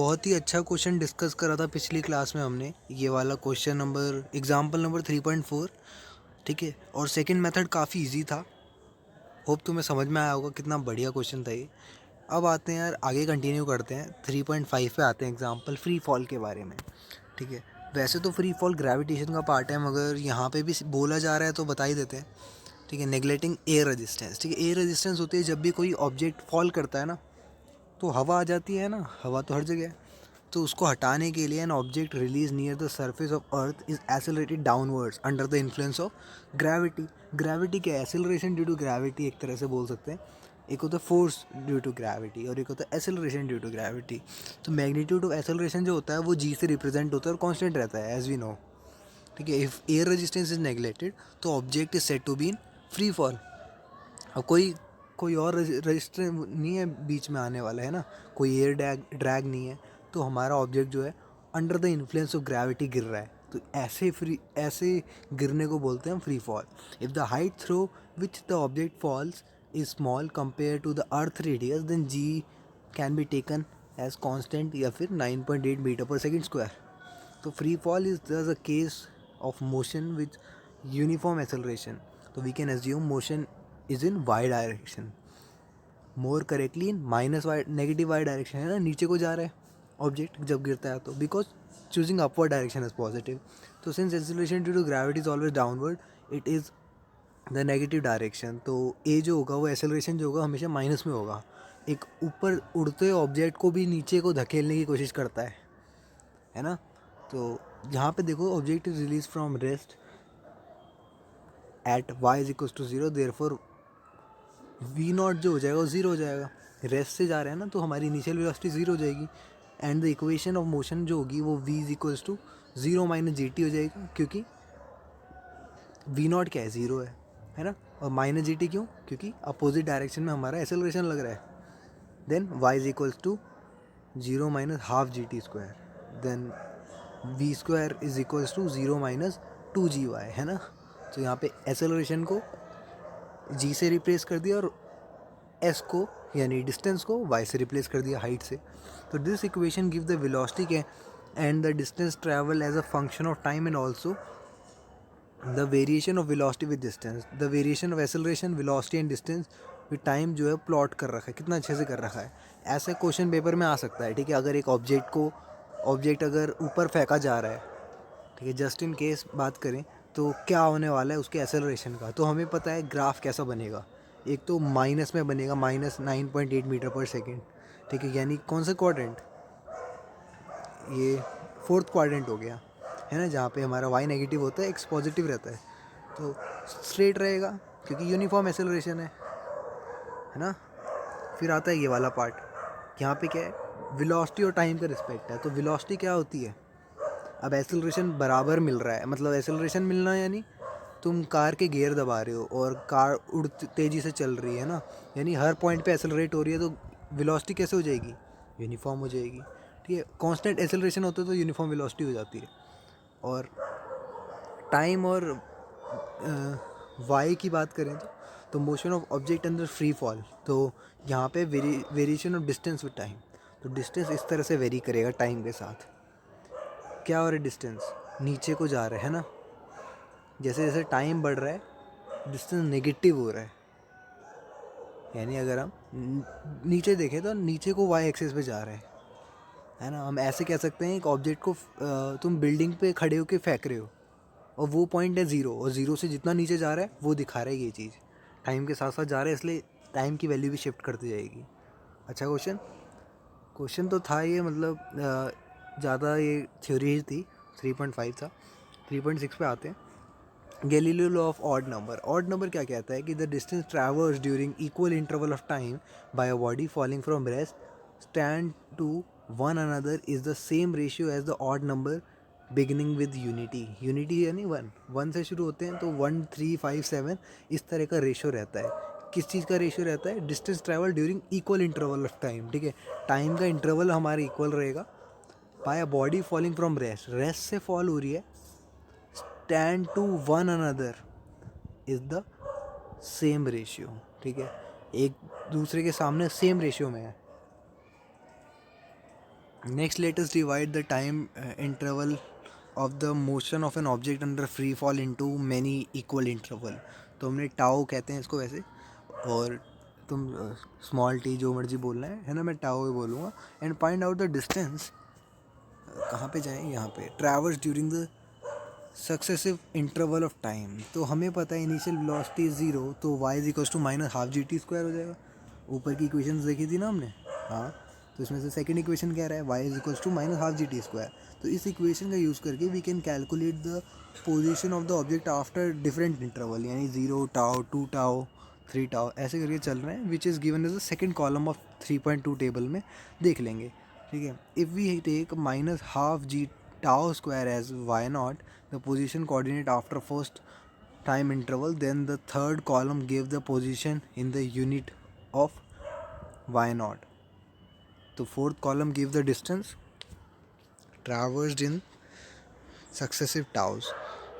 बहुत ही अच्छा question discuss करा था पिछली क्लास में हमने। ये वाला क्वेश्चन नंबर एग्जाम्पल नंबर 3.4। ठीक है, और सेकंड मेथड काफ़ी इजी था। होप तुम्हें समझ में आया होगा कितना बढ़िया क्वेश्चन था ये। अब आते हैं यार, आगे कंटिन्यू करते हैं। 3.5 पे आते हैं, एग्जाम्पल फ्री फॉल के बारे में। ठीक है, वैसे तो फ्री फॉल ग्रेविटेशन का पार्ट है, मगर यहाँ पे भी बोला जा रहा है तो बता ही देते हैं। ठीक है, नेगलेक्टिंग एयर रेजिस्टेंस। ठीक है, एयर रेजिस्टेंस होती है जब भी कोई ऑब्जेक्ट फॉल करता है ना, तो हवा आ जाती है ना, हवा तो हर जगह है। तो उसको हटाने के लिए an object release near the surface of earth is accelerated downwards under the influence of gravity. Gravity क्या है? एसिलरेशन ड्यू टू ग्रेविटी एक तरह से बोल सकते हैं। एक होता है फोर्स ड्यू टू ग्रेविटी और एक होता है एसिलरेशन ड्यू टू ग्रेविटी। तो मैग्नीट्यूड ऑफ एसिलरेशन जो होता है वो जी से रिप्रेजेंट होता है और कांस्टेंट रहता है, एज वी नो। ठीक है, if air resistance is neglected तो object is said to be in free fall. अब कोई कोई और रजिस्टर नहीं है बीच में आने वाला, है ना, कोई एयर ड्रैग नहीं है, तो हमारा ऑब्जेक्ट जो है under the influence of gravity गिर रहा है। तो ऐसे गिरने को बोलते हैं हम free fall. If the height through which the object falls is small compare to the earth radius, then G can be taken as constant या फिर 9.8 मीटर पर सेकेंड स्क्वायर। तो free fall is this a case of motion with uniform acceleration. तो we can assume motion is in Y direction, more correctly in minus Y, negative Y direction, है ना, नीचे को जा रहा है object जब गिरता है तो, because choosing upward direction is positive. तो since acceleration due to gravity is always downward, it is the negative direction. तो ए जो होगा वो एक्सेलरेशन जो होगा हमेशा माइनस में होगा। एक ऊपर उड़ते हुए ऑब्जेक्ट को भी नीचे को धकेलने की कोशिश करता है ना। तो यहाँ पे देखो, object is release from rest at Y is equals to zero, therefore we naught जो हो जाएगा वो ज़ीरो हो जाएगा। रेस्ट से जा रहे हैं ना, तो हमारी इनिशियल वेलोसिटी ज़ीरो हो जाएगी। And the equation of motion जो होगी वो v is equals to zero minus G T हो जाएगा, क्योंकि वी नॉट क्या है, ज़ीरो है ना। और माइनस जी टी क्यों? क्योंकि अपोजिट डायरेक्शन में हमारा एक्सेलरेशन लग रहा है। Then y is equals to zero minus half G T square, then V square is equals to zero minus two G Y, है ना। तो यहाँ पे एक्सेलरेशन को g से रिप्लेस कर दिया और s को यानी डिस्टेंस को y से रिप्लेस कर दिया, हाइट से। तो this equation give the velocity के and the distance travel as a function of time and also the variation of velocity with distance. The variation of acceleration, velocity and distance with time जो है plot कर रखा है, कितना अच्छे से कर रखा है। ऐसे क्वेश्चन पेपर में आ सकता है। ठीक है, अगर एक ऑब्जेक्ट अगर ऊपर फेंका जा रहा है, ठीक है, जस्ट इन केस बात करें तो क्या होने वाला है उसके एक्सेलरेशन का, तो हमें पता है ग्राफ कैसा बनेगा। एक तो माइनस में बनेगा, -9.8 मीटर पर सेकेंड। ठीक है, यानी कौन सा क्वाड्रेंट, ये फोर्थ क्वाड्रेंट हो गया, है ना, जहाँ पे हमारा y नेगेटिव होता है, x पॉजिटिव रहता है। तो स्ट्रेट रहेगा क्योंकि यूनिफॉर्म एक्सेलरेशन है ना। फिर आता है ये वाला पार्ट, यहाँ पे क्या है, वेलोसिटी और टाइम का रिस्पेक्ट है। तो वेलोसिटी क्या होती है, अब एक्सेलरेशन बराबर मिल रहा है, मतलब एक्सेलरेशन मिलना यानी तुम कार के गियर दबा रहे हो और कार उड़ तेज़ी से चल रही है ना, यानी हर पॉइंट पे एक्सेलरेट हो रही है, तो वेलोसिटी कैसे हो जाएगी, यूनिफॉर्म हो जाएगी। ठीक है, कांस्टेंट एक्सेलरेशन होता है तो यूनिफॉर्म वेलोसिटी हो जाती है। और टाइम और वाई की बात करें तो motion of object under free fall, तो यहाँ पे variation of distance with time. तो डिस्टेंस इस तरह से वेरी करेगा टाइम के साथ। क्या हो रहा है, डिस्टेंस नीचे को जा रहा है ना, जैसे जैसे टाइम बढ़ रहा है डिस्टेंस नेगेटिव हो रहा है। यानी अगर हम नीचे देखें तो नीचे को वाई एक्सिस पे जा रहे हैं, है ना। हम ऐसे कह सकते हैं, एक ऑब्जेक्ट को तुम बिल्डिंग पे खड़े होकर फेंक रहे हो और वो पॉइंट है ज़ीरो, और ज़ीरो से जितना नीचे जा रहा है वो दिखा रहा है ये चीज़, टाइम के साथ साथ जा रहा है, इसलिए टाइम की वैल्यू भी शिफ्ट करती जाएगी। अच्छा क्वेश्चन तो था ये, मतलब ज़्यादा ये थ्योरी ही थी। 3.5 था। 3.6 पे आते हैं। Galileo law of odd number. Odd number क्या कहता है कि the distance traverse during equal interval of time by a body falling from rest stand to one another is the same ratio as the odd number beginning with unity. Unity यानी one से शुरू होते हैं, तो 1 3 5 7 इस तरह का ratio रहता है। किस चीज़ का रेशियो रहता है? Distance travel during equal interval of time. ठीक है, टाइम का इंटरवल हमारा इक्वल रहेगा। Bye a body falling from rest से फॉल हो रही है, stand to one another is the same ratio. ठीक है, एक दूसरे के सामने सेम रेशियो में है। Next let us divide the time interval of the motion of an object under free fall into many equal interval. तो हमने टाओ कहते हैं इसको वैसे, और तुम स्मॉल टी जो मर्जी बोलना है ना, मैं टाओ ही बोलूँगा। And find out the distance, कहाँ पे जाएँ, यहाँ पे, traverse during the successive interval of time. तो हमें पता है इनिशियल वेलोसिटी इज जीरो, तो y is equals to minus half G T square हो जाएगा। ऊपर की इक्वेशन देखी थी ना हमने, हाँ। तो इसमें से सेकंड इक्वेशन कह रहा है y is equals to minus half G T square. तो इस इक्वेशन का यूज़ करके we can calculate the position of the object after different interval, यानी 0 टाओ 2 टाओ 3 टाओ ऐसे करके चल रहे हैं, which is given as the second column of 3.2 table में देख लेंगे। ठीक है, if we take minus half G tau square as Y naught, the position coordinate after first time interval, then the third column gave the position in the unit of y naught. The fourth column gave the distance traversed in successive taus.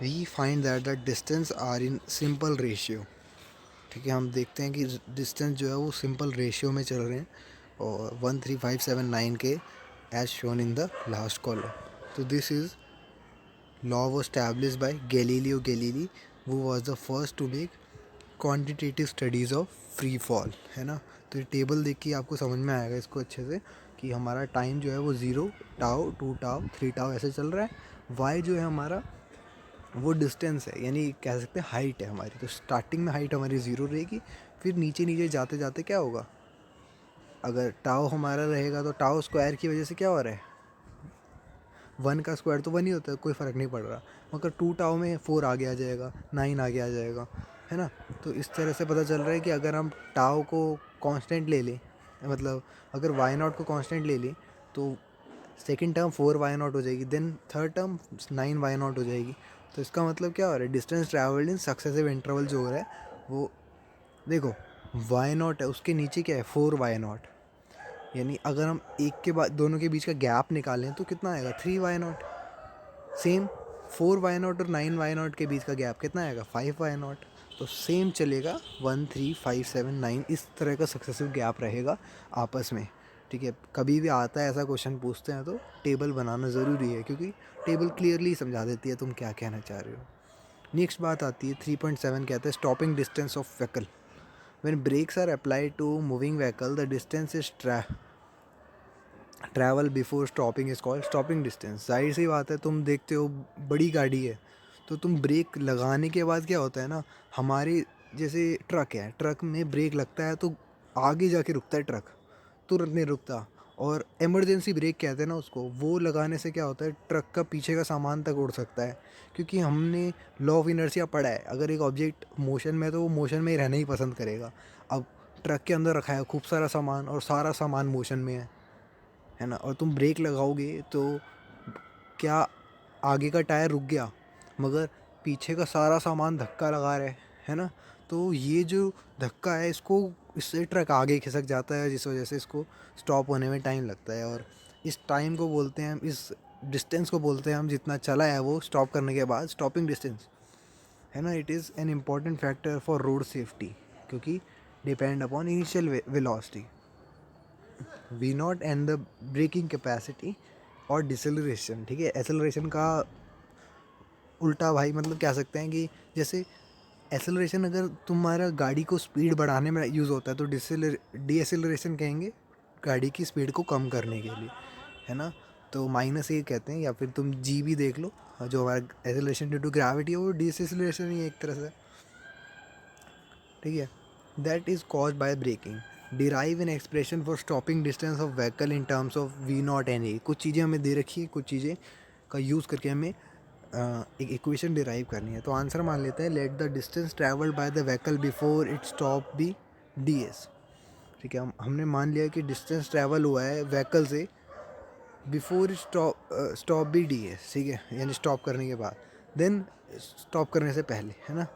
We find that the distance are in simple ratio. ठीक है, हम देखते हैं कि distance जो है वो simple ratio में चल रहे हैं, और 13579 के as shown in the last column. तो this is law was established by Galileo Galilei, who was the first to make quantitative studies of free fall, है ना। तो ये टेबल देख के आपको समझ में आएगा इसको अच्छे से कि हमारा टाइम जो है वो 0 टाओ 2 टाओ 3 टाओ ऐसे चल रहा है। वाई जो है हमारा वो डिस्टेंस है, यानी कह सकते हैं हाइट है हमारी। तो स्टार्टिंग में हाइट हमारी 0 रहेगी, फिर नीचे नीचे जाते जाते क्या होगा, अगर टाओ हमारा रहेगा तो टाओ स्क्वायर की वजह से क्या हो रहा है, 1 का स्क्वायर तो 1 ही होता है, कोई फ़र्क नहीं पड़ रहा। मगर 2 टाओ में 4 आगे आ जाएगा, 9 आगे आ जाएगा, है ना। तो इस तरह से पता चल रहा है कि अगर हम टाओ को कांस्टेंट ले लें, मतलब अगर वाई नॉट को कांस्टेंट ले लें, तो सेकंड टर्म 4 वाई नॉट हो जाएगी, then third term 9 Y naught हो जाएगी। तो इसका मतलब क्या हो रहा है, distance travelled in successive interval जो हो रहा है वो, देखो वाई नॉट है, उसके नीचे क्या है 4 वाई नॉट, यानी अगर हम एक के बाद दोनों के बीच का गैप निकालें तो कितना आएगा 3 Y naught. Same 4 Y naught और 9 वाई नॉट के बीच का गैप कितना आएगा 5 वाई नॉट। तो सेम चलेगा 1 3 5 7 9, इस तरह का सक्सेसिव गैप रहेगा आपस में। ठीक है, कभी भी आता है ऐसा क्वेश्चन पूछते हैं तो टेबल बनाना ज़रूरी है, क्योंकि टेबल क्लियरली समझा देती है तुम क्या कहना चाह रहे हो। नेक्स्ट बात आती है 3.7, कहता है stopping distance of vehicle. When brakes are applied to moving vehicle the distance is travel before stopping is called stopping distance. जाहिर सी बात है, तुम देखते हो बड़ी गाड़ी है तो तुम ब्रेक लगाने के बाद क्या होता है ना, हमारे जैसे ट्रक है, ट्रक में ब्रेक लगता है तो आगे जाके रुकता है ट्रक, तुरंत नहीं रुकता। और इमरजेंसी ब्रेक कहते हैं ना उसको, वो लगाने से क्या होता है, ट्रक का पीछे का सामान तक उड़ सकता है। क्योंकि हमने लॉ ऑफ इनर्शिया पढ़ा है, अगर एक ऑब्जेक्ट मोशन में है तो वो मोशन में ही रहना ही पसंद करेगा। अब ट्रक के अंदर रखा है खूब सारा सामान और सारा सामान मोशन में है ना, और तुम ब्रेक लगाओगे तो क्या आगे का टायर रुक गया, मगर पीछे का सारा सामान धक्का लगा रहा है ना। तो ये जो धक्का है इसको, इससे ट्रक आगे खिसक जाता है, जिस वजह से इसको स्टॉप होने में टाइम लगता है। और इस टाइम को बोलते हैं हम, इस डिस्टेंस को बोलते हैं हम, जितना चला है वो स्टॉप करने के बाद, स्टॉपिंग डिस्टेंस, है ना। It is an important factor for road safety, क्योंकि depend upon initial velocity V naught and the braking capacity और डिसेलरेशन। ठीक है, एसेलरेशन का उल्टा भाई, मतलब कह सकते हैं कि जैसे एसेलरेशन अगर तुम्हारा गाड़ी को स्पीड बढ़ाने में यूज़ होता है, तो डीएसेलरेशन कहेंगे गाड़ी की स्पीड को कम करने के लिए, है ना। तो माइनस ये कहते हैं, या फिर तुम जी भी देख लो, जो हमारा एसेलरेशन ड्यू टू ग्रेविटी है वो डीसेलरेशन ही है एक तरह से। ठीक है, that is cause by braking. Derive an expression for stopping distance of vehicle in terms of V naught and A. कुछ चीज़ें हमें दे रखी है, कुछ चीज़ें का यूज़ करके हमें एक इक्वेशन डिराइव करनी है। तो आंसर मान लेते हैं, let the distance travelled by the vehicle before it stop be D S. ठीक है, हमने मान लिया कि डिस्टेंस ट्रैवल हुआ है व्हीकल से before stop be D S. ठीक है, यानी स्टॉप करने के बाद, देन स्टॉप करने से पहले, है ना।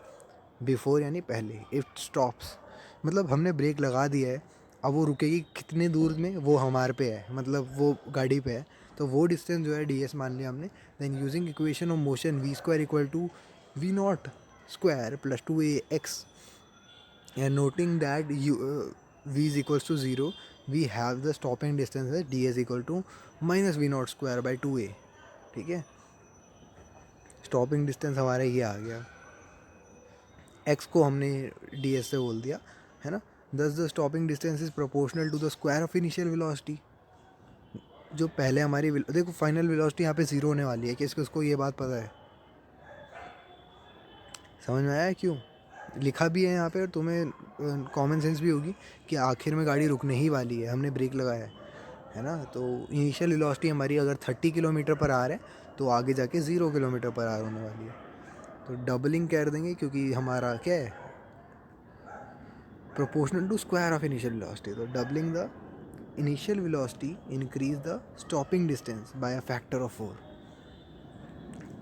बिफोर यानी पहले, इट स्टॉप्स मतलब हमने ब्रेक लगा दिया है, अब वो रुकेगी कितने दूर में वो हमारे पे है, मतलब वो गाड़ी पे है। तो वो डिस्टेंस जो है डी एस मान लिया हमने। Then using equation of motion V square equal to V naught square plus 2 A X, and noting that U V is equals to 0, we have the stopping distance है D S equal to minus V naught square by 2a। ठीक है, stopping distance हमारा ये आ गया, x को हमने D S से बोल दिया है ना। Thus the stopping distance is proportional to the square of initial velocity. जो पहले हमारी देखो फाइनल वेलोसिटी यहाँ पे ज़ीरो होने वाली है, कि उसको ये बात पता है, समझ में आया क्यों लिखा भी है यहाँ पे, और तुम्हें कॉमन सेंस भी होगी कि आखिर में गाड़ी रुकने ही वाली है, हमने ब्रेक लगाया है ना। तो इनिशियल वेलोसिटी हमारी अगर 30 किलोमीटर पर आ रहा है तो आगे जाके 0 किलोमीटर पर आर होने वाली है, तो डबलिंग कर देंगे क्योंकि हमारा क्या है, proportional to square of initial velocity. तो doubling the initial velocity increase the stopping distance by a factor of 4।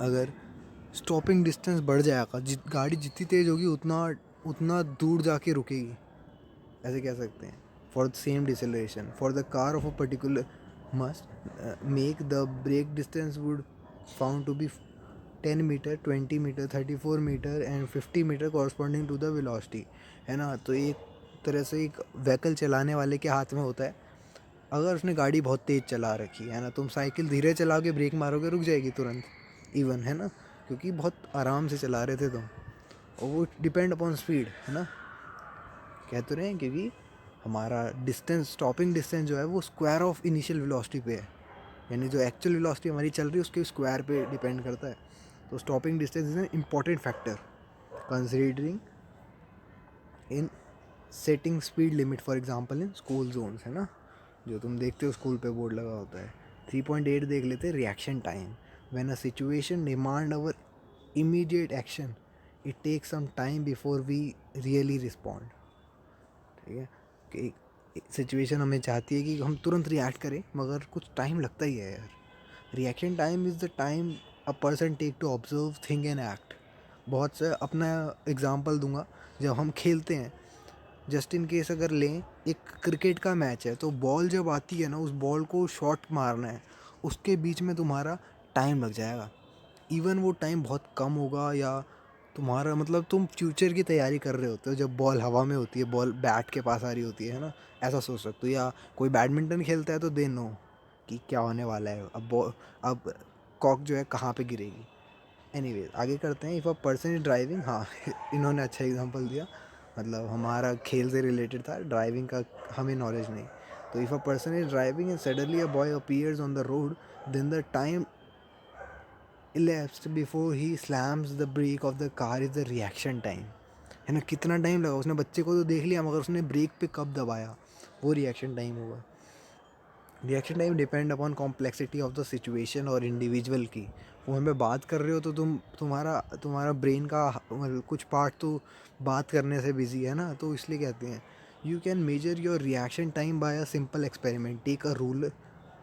अगर स्टॉपिंग डिस्टेंस बढ़ जाएगा, गाड़ी जितनी तेज़ होगी उतना उतना दूर जाके रुकेगी, ऐसे कह सकते हैं। For the same deceleration for the car of a particular must make the brake distance would found to be 10 metre 20 metre 34 metre and 50 metre corresponding to the velocity, है ना। तो एक तरह से एक व्हीकल चलाने वाले के हाथ में होता है, अगर उसने गाड़ी बहुत तेज़ चला रखी है ना, तुम साइकिल धीरे चला के ब्रेक मारोगे रुक जाएगी तुरंत, इवन, है ना, क्योंकि बहुत आराम से चला रहे थे तुम, और वो डिपेंड अपॉन स्पीड, है ना, कह तो रहे हैं, क्योंकि हमारा डिस्टेंस स्टॉपिंग डिस्टेंस जो है वो स्क्वायर ऑफ इनिशियल वेलोसिटी पे है, यानी जो एक्चुअल वेलोसिटी हमारी चल रही है उसके स्क्वायर पे डिपेंड करता है। तो stopping distance is an important factor considering in setting speed limit, for example in school zones, है ना, जो तुम देखते हो स्कूल पे बोर्ड लगा होता है। 3.8 देख लेते हैं, reaction time. When a situation demand our immediate action it takes some time before we really respond. ठीक है, कि सिचुएशन हमें चाहती है कि हम तुरंत रिएक्ट करें, मगर कुछ टाइम लगता ही है यार। Reaction time is the time a person take to observe think and act. बहुत से अपना एग्जांपल दूंगा, जब हम खेलते हैं, जस्ट इन केस अगर लें, एक क्रिकेट का मैच है, तो बॉल जब आती है ना, उस बॉल को शॉट मारना है, उसके बीच में तुम्हारा टाइम लग जाएगा। इवन वो टाइम बहुत कम होगा, या तुम्हारा मतलब तुम फ्यूचर की तैयारी कर रहे होते हो जब बॉल हवा में होती है, बॉल बैट के पास आ रही होती है ना, ऐसा सोच सकते हो। या कोई बैडमिंटन खेलता है तो दे नो कि क्या होने वाला है, अब कॉक जो है कहाँ पे गिरेगी। एनीवेज आगे करते हैं। If a person is driving, हाँ इन्होंने अच्छा एग्जांपल दिया, मतलब हमारा खेल से रिलेटेड था, ड्राइविंग का हमें नॉलेज नहीं। तो if a person is driving and suddenly a boy appears on the road, then the time elapsed before he slams the brake of the car is the reaction time, है ना। कितना time लगा, उसने बच्चे को तो देख लिया, मगर उसने ब्रेक पे कब दबाया, वो रिएक्शन टाइम होगा। Reaction time depend upon complexity of the situation और इंडिविजुअल की। वो हमें बात कर रहे हो तो तुम्हारा ब्रेन का मतलब कुछ पार्ट तो बात करने से बिजी है ना, तो इसलिए कहते हैं you can measure your reaction time by a simple experiment. Take a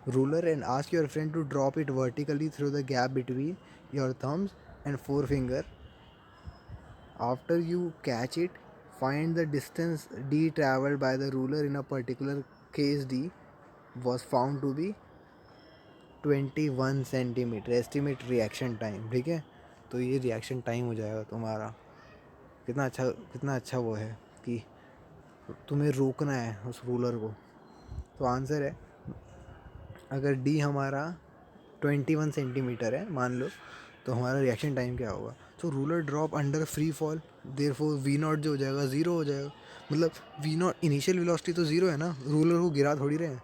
ruler and ask your friend to drop it vertically through the gap between your thumbs and forefinger. After you catch it, find the distance d traveled by the ruler. In a particular case, d was found to be 21 centimetre. Estimate reaction time, ठीक है, तो ये reaction time हो जाएगा तुम्हारा। कितना अच्छा वो है कि तुम्हें रोकना है उस रूलर को। तो आंसर है, अगर डी हमारा 21 सेंटीमीटर है मान लो, तो हमारा रिएक्शन टाइम क्या होगा। तो ruler drop under free fall, therefore we naught जो हो जाएगा ज़ीरो हो जाएगा। मतलब वी नॉट इनिशियल वेलोसिटी तो ज़ीरो है ना, रूलर को गिरा थोड़ी रहे हैं।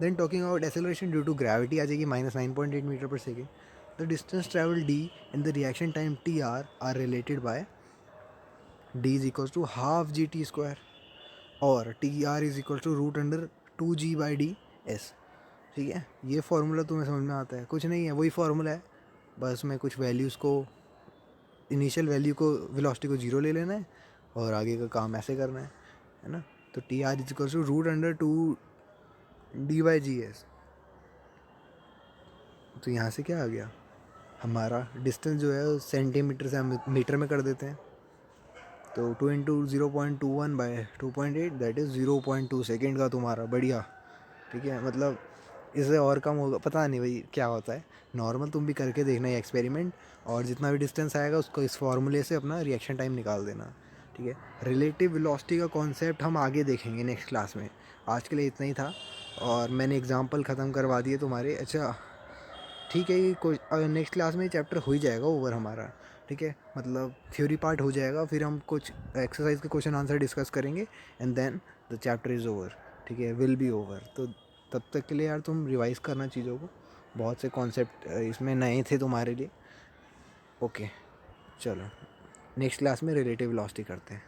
Then talking about acceleration due to gravity आ जाएगी -9.8 metre per second. The distance travel d and the reaction time t r related by d is equal to half G T square, और t are is equal to root under 2g/ds। ठीक है, ये formula तुम्हें समझ में आता है, कुछ नहीं है, वही फार्मूला है, बस मैं कुछ वैल्यूज़ को, इनिशियल वैल्यू को, वेलोसिटी को ज़ीरो ले लेना है, और आगे का काम ऐसे करना है ना। तो T are is equal to root under 2d/gs। तो यहाँ से क्या आ गया, हमारा डिस्टेंस जो है सेंटीमीटर से हम मीटर में कर देते हैं, तो 2 इंटू 0.21/2.8 दैट इज़ 0.2 सेकेंड का तुम्हारा, बढ़िया। ठीक है, मतलब इससे और कम होगा पता नहीं भाई क्या होता है। नॉर्मल तुम भी करके देखना ये एक्सपेरिमेंट, और जितना भी डिस्टेंस आएगा उसको इस फार्मूले से अपना रिएक्शन टाइम निकाल देना। ठीक है, रिलेटिव वेलोसिटी का कॉन्सेप्ट हम आगे देखेंगे नेक्स्ट क्लास में। आज के लिए इतना ही था और मैंने एग्जांपल ख़त्म करवा दिए तुम्हारे। अच्छा ठीक है, ये कोई नेक्स्ट क्लास में चैप्टर हो ही जाएगा ओवर हमारा, ठीक है, मतलब थ्योरी पार्ट हो जाएगा, फिर हम कुछ एक्सरसाइज के क्वेश्चन आंसर डिस्कस करेंगे and then the chapter is over, ठीक है, विल बी ओवर। तो तब तक के लिए यार तुम रिवाइज़ करना चीज़ों को, बहुत से कॉन्सेप्ट इसमें नए थे तुम्हारे लिए। ओके चलो, नेक्स्ट क्लास में रिलेटिव वेलोसिटी करते हैं।